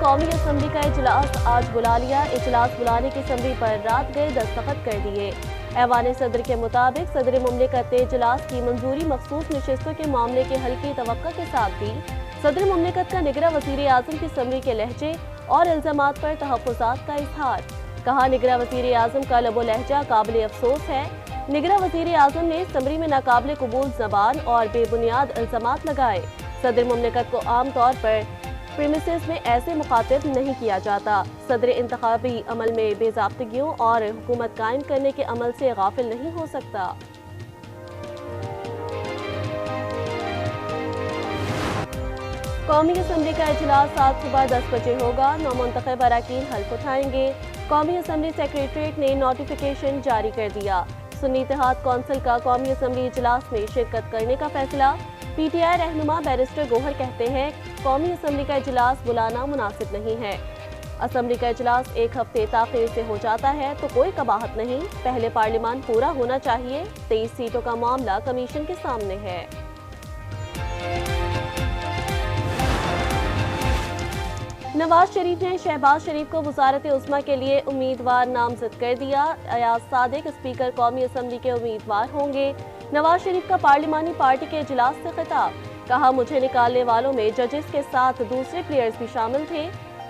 कौमी असम्बली का इजलास आज बुला लिया। इजलास बुलाने की असम्बली पर रात गए दस्तखत कर दिए। ऐवान सदर के मुताबिक सदर मुमलिकत ने इजलास की मंजूरी मखसूस नशिस्तों के मामले के हल की तवक्को के साथ दी। सदर मुमलिकत का निगरां वज़ीर आज़म की असम्बली के लहजे और इल्ज़ामात पर तहफ़्फ़ुज़ात का इजहार। कहा, निगरां वज़ीर आज़म का लबो लहजा काबिल अफसोस है। निगरां वज़ीर आज़म ने असम्बली में नाकाबिल कबूल ज़बान और बेबुनियाद इल्ज़ामात लगाए। सदर मुमलिकत को आम तौर पर प्रीमिसेस में ऐसे मुखातिब नहीं किया जाता। सदर इंतखाबी अमल में बेज़ाब्तगियों और हुकूमत कायम करने के अमल से गाफिल नहीं हो सकता। कौमी असम्बली का इजलास आज सुबह 10 बजे होगा। नौमुंतखब अरकान हल्फ उठाएंगे। कौमी असम्बली सेक्रेटरीट ने नोटिफिकेशन जारी कर दिया। सुन्नी इत्तेहाद कौंसिल का कौमी असम्बली इजलास में शिरकत करने का फैसला। PTI रहनुमा बैरिस्टर गोहर कहते हैं, कौमी असम्बली का इजलास बुलाना मुनासिब नहीं है। असम्बली का इजलास एक हफ्ते ताख़ीर से हो जाता है तो कोई कबाहत नहीं। पहले पार्लियामान पूरा होना चाहिए। 23 सीटों का मामला कमीशन के सामने है। नवाज शरीफ ने शहबाज शरीफ को वज़ारत उस्मा के लिए उम्मीदवार नामजद कर दिया। अयाज सादिक स्पीकर कौमी असम्बली के उम्मीदवार होंगे। नवाज शरीफ का पार्लिमानी पार्टी के इजलास से खिताब। कहा, मुझे निकालने वालों में जजेस के साथ दूसरे प्लेयर्स भी शामिल थे।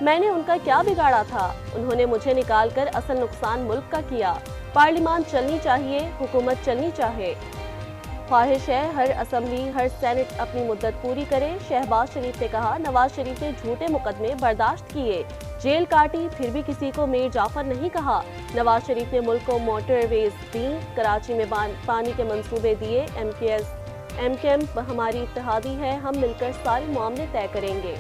मैंने उनका क्या बिगाड़ा था? उन्होंने मुझे निकालकर असल नुकसान मुल्क का किया। पार्लिमान चलनी चाहिए, हुकूमत चलनी चाहिए। ख्वाहिश है हर असम्बली हर सेनेट अपनी मुद्दत पूरी करे। शहबाज शरीफ ने कहा, नवाज शरीफ ने झूठे मुकदमे बर्दाश्त किए, जेल काटी, फिर भी किसी को मीर जाफर नहीं कहा। नवाज शरीफ ने मुल्क को मोटरवेज दी, कराची में पानी के मंसूबे दिए। MKM हमारी इत्तेहादी है, हम मिलकर सारे मामले तय करेंगे।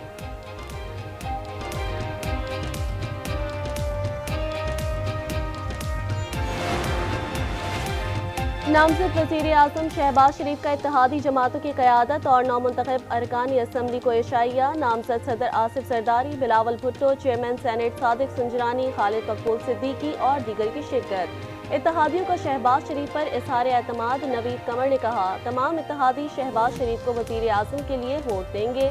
नामजद वज़ीर आज़म शहबाज शरीफ का इत्तेहादी जमातों की क़यादत और नौमुंतखब अरकान असम्बली को इशाइया। नामजद सदर आसिफ जरदारी, बिलावल भुट्टो, चेयरमैन सेनेट सादिक संजरानी, खालिद मकबूल सिद्दीकी और दीगर की शिरकत। इत्तेहादियों का शहबाज शरीफ पर इज़हार एतमाद। नवीद कमर ने कहा, तमाम इत्तेहादी शहबाज शरीफ को वज़ीर आज़म के लिए वोट देंगे।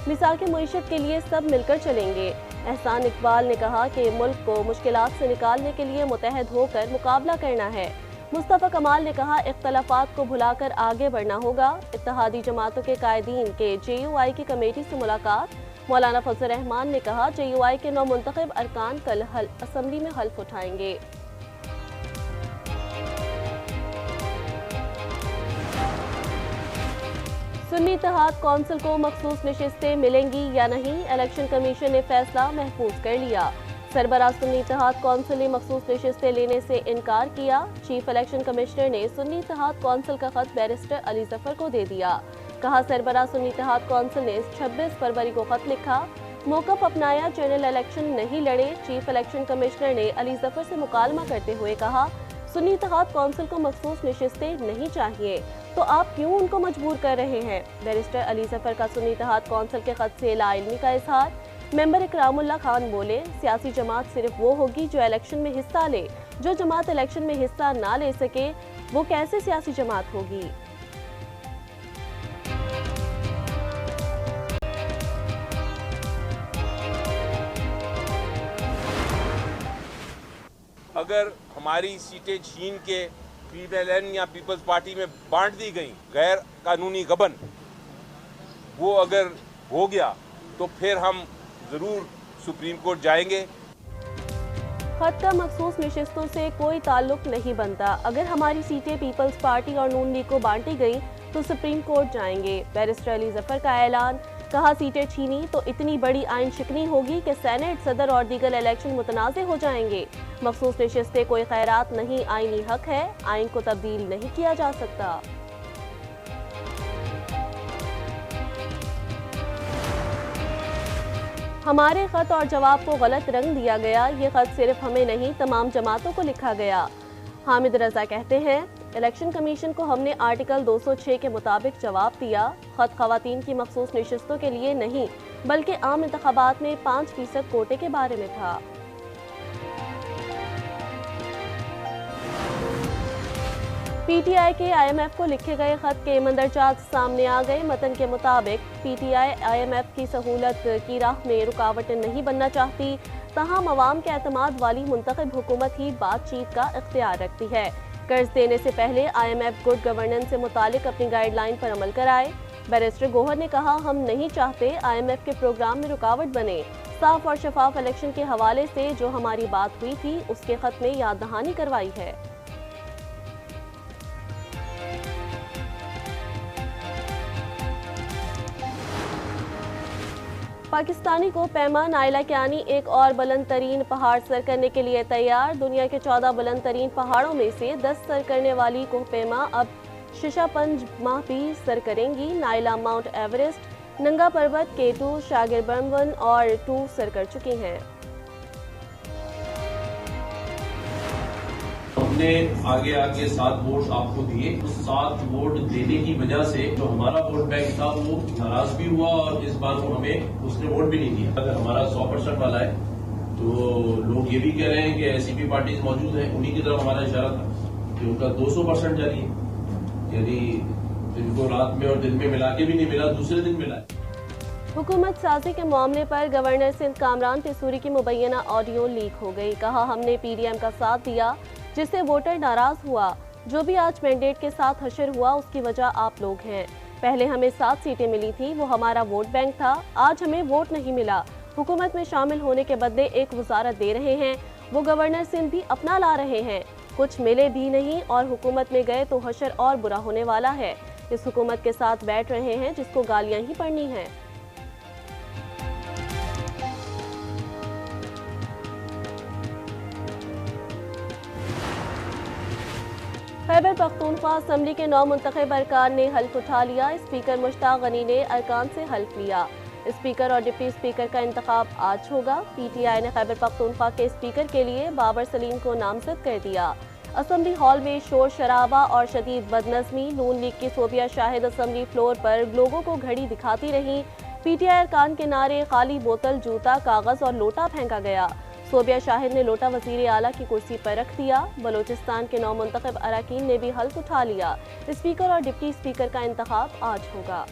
मिसाल के मईशत के लिए सब मिलकर चलेंगे। एहसान इकबाल ने कहा कि मुल्क को मुश्किलात से निकालने के लिए मुतहद होकर मुकाबला करना है। मुस्तफ़ा कमाल ने कहा, इख्तलाफात को भुलाकर आगे बढ़ना होगा। इत्तेहादी जमातों के कायदीन के JUI की कमेटी से मुलाकात। मौलाना फजल रहमान ने कहा, JUI के नौमुंतखब अरकान कल असम्बली में हल्फ उठाएंगे। सुन्नी इत्तेहाद कौंसिल को मखसूस नशिस्तें मिलेंगी या नहीं, इलेक्शन कमीशन ने फैसला महफूज कर लिया। सरबराह सुन्नी इत्तेहाद कौंसिल ने मखसूस नशिस्तें लेने से इनकार किया। चीफ इलेक्शन कमिश्नर ने सुन्नी इत्तेहाद कौंसिल का खत बैरिस्टर अली जफर को दे दिया। कहा, सरबराह सुन्नी इत्तेहाद कौंसिल ने 26 फरवरी को खत लिखा, मौक़िफ़ अपनाया, जनरल इलेक्शन नहीं लड़े। चीफ इलेक्शन कमिश्नर ने अली जफर से मुकालमा करते हुए कहा, सुन्नी इत्तेहाद कौंसिल को मखसूस नशिस्तें नहीं चाहिए तो आप क्यों उनको मजबूर कर रहे हैं? बैरिस्टर अली जफर का सुन्नी इत्तेहाद कौंसिल के खत से लाइल्मी का इजहार। मेंबर इकरामुल्लाह खान बोले, सियासी जमात सिर्फ वो होगी जो इलेक्शन में हिस्सा ले। जो जमात इलेक्शन में हिस्सा ना ले सके वो कैसे सियासी जमात होगी? अगर हमारी सीटें छीन के PLN या पीपल्स पार्टी में बांट दी गई, गैर कानूनी गबन वो अगर हो गया तो फिर हम जरूर सुप्रीम कोर्ट जाएंगे। खत का मखसूस नशिस्तों से कोई ताल्लुक नहीं बनता। अगर हमारी सीटें पीपल्स पार्टी और नून लीग को बांटी गई तो सुप्रीम कोर्ट जाएंगे। बैरिस्टर अली जफर का ऐलान। कहा, सीटें छीनी तो इतनी बड़ी आइन शिकनी होगी कि सेनेट, सदर और दीगर इलेक्शन मुतनाज़े हो जाएंगे। मखसूस नशिस्तें कोई खैरात नहीं, आइनी हक है। आइन को तब्दील नहीं किया जा सकता। हमारे खत और जवाब को गलत रंग दिया गया। ये खत सिर्फ हमें नहीं तमाम जमातों को लिखा गया। हामिद रजा कहते हैं, इलेक्शन कमीशन को हमने आर्टिकल 206 के मुताबिक जवाब दिया। खत खवातीन की मखसूस नशिस्तों के लिए नहीं बल्कि आम इंतखाबात में 5% कोटे के बारे में था। पीटीआई के आईएमएफ को लिखे गए खत के मंदरजात सामने आ गए। मतन के मुताबिक पीटीआई आईएमएफ की सहूलत की राह में रुकावट नहीं बनना चाहती, तमाम अवाम के एतमाद वाली मुंतखब हुकूमत ही बातचीत का इख्तियार रखती है। कर्ज देने से पहले आईएमएफ गुड गवर्नेंस से मुतालिक अपनी गाइडलाइन पर अमल कराए। बैरिस्टर गोहर ने कहा, हम नहीं चाहते आईएमएफ के प्रोग्राम में रुकावट बने। साफ और शफाफ इलेक्शन के हवाले से जो हमारी बात हुई थी उसके खत में याद दहानी करवाई है। पाकिस्तानी को पैमा नाइला क्यानी एक और बुलंद तरीन पहाड़ सर करने के लिए तैयार। दुनिया के 14 बुलंद तरीन पहाड़ों में से 10 सर करने वाली कोहपेमा अब शिशापंज माह भी सर करेंगी। नाइला माउंट एवरेस्ट, नंगा पर्वत, K2, शागिरबम 1 और 2 सर कर चुकी हैं। हमने आगे आगे 7 वोट आपको दिए। उस 7 वोट देने की वजह से जो हमारा वोट बैंक था वो नाराज भी हुआ और इस बार को हमें उसने वोट भी नहीं दिया। अगर हमारा 100% वाला है तो लोग ये भी कह रहे हैं कि ऐसी पार्टीज मौजूद हैं, उन्हीं की तरफ हमारा इशारा था कि उनका 200% जारी है, यानी इनको रात में और दिन में मिला के भी नहीं मिला, दूसरे दिन मिला है। हुकूमत साजी के मामले पर गवर्नर सिंध कामरान तिसूरी की मुबैना ऑडियो लीक हो गई। कहा, हमने पीडीएम का साथ दिया जिससे वोटर नाराज हुआ। जो भी आज मैंडेट के साथ हशर हुआ उसकी वजह आप लोग हैं। पहले हमें 7 सीटें मिली थी, वो हमारा वोट बैंक था। आज हमें वोट नहीं मिला। हुकूमत में शामिल होने के बदले एक वजारत दे रहे हैं, वो गवर्नर सिंध भी अपना ला रहे हैं। कुछ मिले भी नहीं और हुकूमत में गए तो हशर और बुरा होने वाला है। इस हुकूमत के साथ बैठ रहे हैं जिसको गालियां ही पड़नी हैं। खैबर पख्तूनख्वा असम्बली के 9 मुंतखब अरकान ने हल्फ उठा लिया। स्पीकर मुश्ताक गनी ने अरकान से हल्फ लिया। स्पीकर और डिप्टी स्पीकर का इंतखाब आज होगा। पीटीआई ने खैबर पख्तूनख्वा के स्पीकर के लिए बाबर सलीम को नामजद कर दिया। असम्बली हॉल में शोर शराबा और शदीद बदनज़मी। नून लीग की सोबिया शाहिद असम्बली फ्लोर पर लोगों को घड़ी दिखाती रही। पीटीआई अरकान के नारे, खाली बोतल, जूता, कागज और लोटा फेंका गया। सोबिया शाहिद ने लोटा वजीर आला की कुर्सी पर रख दिया। बलोचिस्तान के 9 मुंतखब अरकान ने भी हल्फ उठा लिया। स्पीकर और डिप्टी स्पीकर का इंतखाब आज होगा।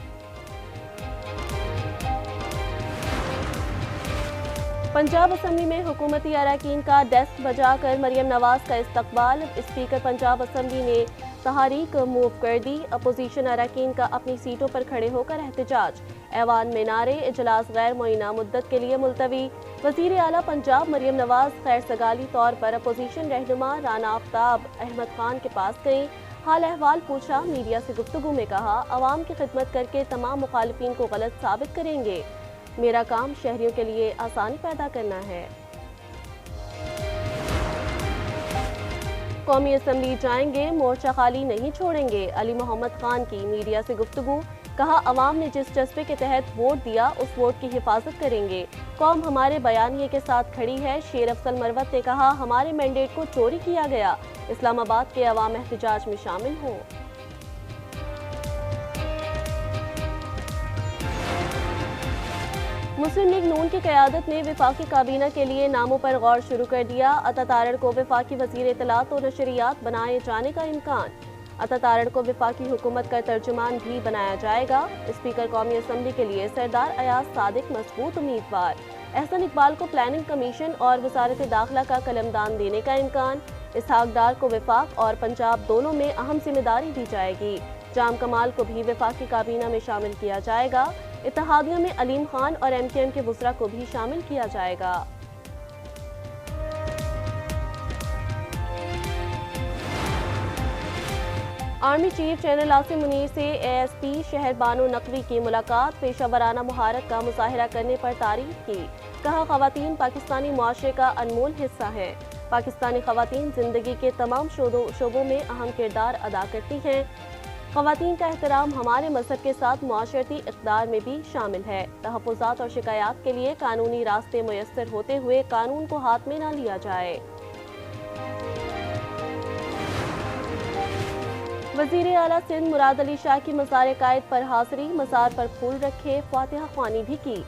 पंजाब असम्बली में हुकूमती अरकान का डेस्क बजाकर मरियम नवाज का इस्तकबाल। स्पीकर पंजाब असम्बली ने तहरीक मूव कर दी। अपोजिशन अरकान का अपनी सीटों पर खड़े होकर एहतजाज। ऐवान में नारे, इजलास गैर मुइना मुद्दत के लिए मुलतवी। वजीर आला पंजाब मरियम नवाज खैर सगाली तौर पर अपोजिशन रहनुमा राना आफ्ताब अहमद खान के पास गई। हाल अहवाल पूछा। मीडिया से गुफ्तगू में कहा, अवाम की खिदमत करके तमाम मुखालिफिन को गलत साबित करेंगे। मेरा काम शहरियों के लिए आसानी पैदा करना है। कौमी असम्बली जाएंगे, मोर्चा खाली नहीं छोड़ेंगे। अली मोहम्मद खान की मीडिया से गुफ्तगू। कहा, अवाम ने जिस जज्बे के तहत वोट दिया उस वोट की हिफाजत करेंगे। कौम हमारे बयानिए के साथ खड़ी है। शेर अफसल मरवत ने कहा, हमारे मैंडेट को चोरी किया गया। इस्लामाबाद के अवाम एहतजाज में शामिल हों। मुस्लिम लीग नून की क़यादत ने वफाकी काबीना के लिए नामों पर गौर शुरू कर दिया। अता तारड़ को वफाकी वज़ीर इत्तलात और नशरियात बनाए जाने का इम्कान। अता तारड़ को वफाकी हुकूमत का तर्जुमान भी बनाया जाएगा। स्पीकर कौमी असम्बली के लिए सरदार अयाज सादिक मजबूत उम्मीदवार। एहसन इकबाल को प्लानिंग कमीशन और वजारत दाखिला का कलमदान देने का इम्कान। इसहाक डार को वफाक और पंजाब दोनों में अहम जिम्मेदारी दी जाएगी। जाम कमाल को भी वफाकी काबीना में शामिल किया जाएगा। इत्तेहादियों में अलीम खान और MKM के वुज़रा को भी शामिल किया जाएगा। Army chief general Asim Munir से ASP शहर बानो नकवी की मुलाकात। पेशा वराना मुहारत का मुजाहिरा करने पर तारीफ की। कहा, खवातीन पाकिस्तानी मुआशरे का अनमोल हिस्सा है। पाकिस्तानी खवातीन जिंदगी के तमाम शोबों में अहम किरदार अदा करती हैं। खवातीन का एहतराम हमारे मजहब के साथ मुआशरती इक़दार में भी शामिल है। तहफ़्फ़ुज़ात और शिकायत के लिए कानूनी रास्ते मुयस्सर होते हुए कानून को हाथ में न लिया जाए। वज़ीर आला सिंध मुराद अली शाह की मज़ार कायद पर हाज़री। मज़ार पर फूल रखे, फातिहा ख्वानी भी की।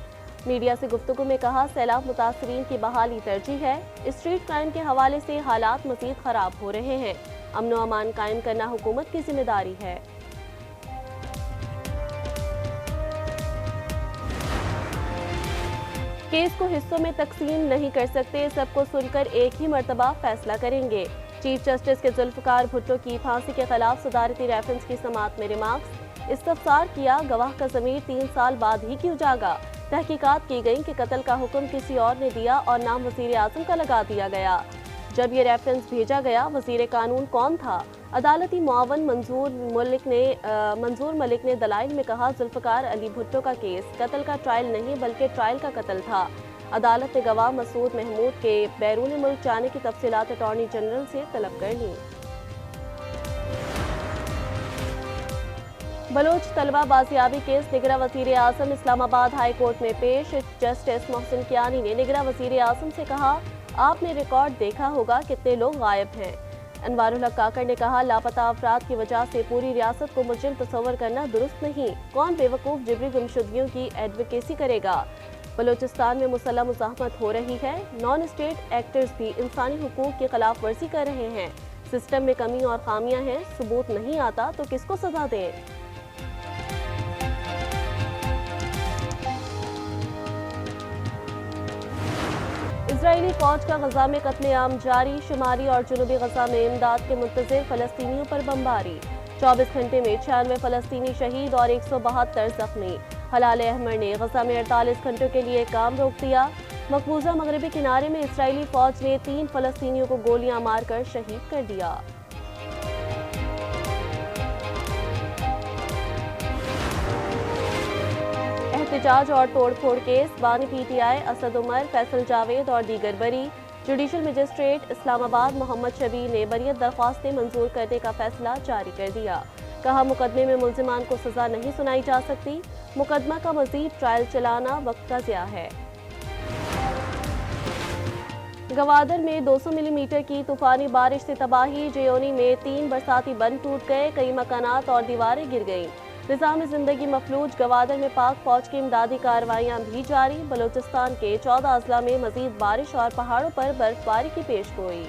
मीडिया से गुफ्तगू में कहा, सैलाब मुतासरीन की बहाली तरजीह है। स्ट्रीट क्राइम के हवाले से हालात मज़ीद ख़राब हो रहे हैं। अमन व अमान कायम करना हुकूमत की जिम्मेदारी है। केस को हिस्सों में तकसीम नहीं कर सकते, सबको सुनकर एक ही मर्तबा फैसला करेंगे। चीफ जस्टिस के जुल्फकार भुट्टो की फांसी के खिलाफ सदारती रेफरेंस की समाअत में रिमार्क्स। इस्तफसार किया, गवाह का ज़मीर 3 साल बाद ही क्यों जागा। तहकीकात की गई कि कत्ल का हुक्म किसी और ने दिया और नाम वज़ीर आज़म का लगा दिया गया। जब ये रेफरेंस भेजा गया, वज़ीर कानून कौन था? अदालती मुआवन मंजूर मलिक ने दलाइल में कहा, जुल्फकार अली भुट्टो का केस कत्ल का ट्रायल नहीं बल्कि ट्रायल का कत्ल था। अदालत ने गवाह मसूद महमूद के बैरून मुल्क जाने की तफसीलात अटॉर्नी जनरल से तलब कर ली। बलोच तलबा बाजियाबी केस निगरां वज़ीर आज़म इस्लामाबाद हाई कोर्ट में पेश। जस्टिस मोहसिन कियानी ने निगरां वज़ीर आज़म से कहा, आपने रिकॉर्ड देखा होगा कितने लोग गायब हैं। अनवारुल हक काकड़ ने कहा, लापता अफराद की वजह से पूरी रियासत को मुजरिम तस्वर करना दुरुस्त नहीं। कौन बेवकूफ़ जिबरी गुमशुदगियों की एडवोकेसी करेगा। बलोचिस्तान में मुसल्लह मुज़ाहमत हो रही है। नॉन स्टेट एक्टर्स भी इंसानी हुकूक की खिलाफ वर्जी कर रहे हैं। सिस्टम में कमी और खामियां हैं, सबूत नहीं आता तो किसको सजा दें। इजरायली फौज का गजा में कत्लेआम जारी। शुमारी और जनूबी गजा में इमदाद के मुंतज़िर फलस्तीनियों पर बमबारी। 24 घंटे में 96 फलस्तीनी शहीद और 172 जख्मी। हलाल अहमर ने गजा में 48 घंटों के लिए काम रोक दिया। मकबूजा मगरबी किनारे में इसराइली फौज ने 3 फलस्तीनियों को गोलियां मारकर शहीद कर दिया। एहतजाज और तोड़फोड़ केस, बानी पीटीआई असद उमर, फैसल जावेद और दीगर बरी। जुडिशल मजिस्ट्रेट इस्लामाबाद मोहम्मद शबीर ने बरियत दरख्वास्तें मंजूर करने का फैसला जारी कर दिया। कहा, मुकदमे में मुल्जिमान को सजा नहीं सुनाई जा सकती। मुकदमा का मजीद ट्रायल चलाना वक्त का ज़िया है। गवादर में 200 मिलीमीटर की तूफानी बारिश से तबाही। जयोनी में 3 बरसाती बंद टूट गए, कई मकानात और दीवारें गिर गईं। निज़ाम ज़िंदगी मफलूज। गवादर में पाक फौज की इमदादी कार्रवाइयाँ भी जारी। बलोचिस्तान के 14 अजला में मजीद बारिश और पहाड़ों पर बर्फबारी की पेशगोई।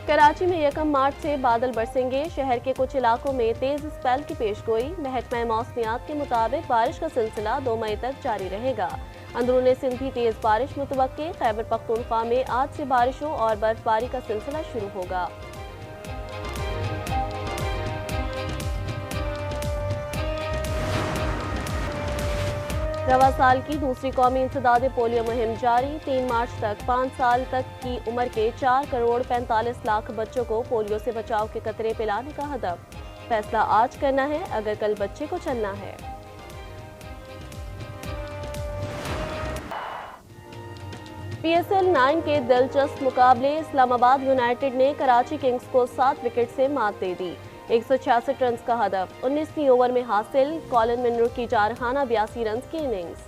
कराची में 1 मार्च से बादल बरसेंगे। शहर के कुछ इलाकों में तेज स्पेल की पेशगोई। महकमा मौसमियात के मुताबिक बारिश का सिलसिला 2 मई तक जारी रहेगा। अंदरूनी सिंध भी तेज बारिश मुतवक्के। खैबर पख्तूनख्वा में आज से बारिशों और बर्फबारी का सिलसिला शुरू होगा। रवा साल की दूसरी कौमी इंसदाद पोलियो मुहिम जारी। 3 मार्च तक 5 साल तक की उम्र के 4 करोड़ 45 लाख बच्चों को पोलियो से बचाव के कतरे पिलाने का हदफ। फैसला आज करना है अगर कल बच्चे को चलना है। PSL 9 के दिलचस्प मुकाबले। इस्लामाबाद यूनाइटेड ने कराची किंग्स को 7 विकेट से मात दे दी। 166 रन का हदफ 19वीं ओवर में हासिल। कॉलिन मिनरू की जारहाना 82 रन की इनिंग्स।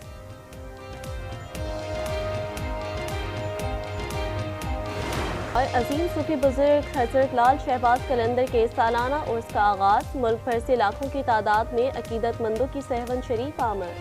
और अजीम सूफी बुजुर्ग हजरत लाल शहबाज कलंदर के सालाना उर्स का आगाज। मुल्क भर से लाखों की तादाद में अकीदतमंदों की सहवन शरीफ आमद।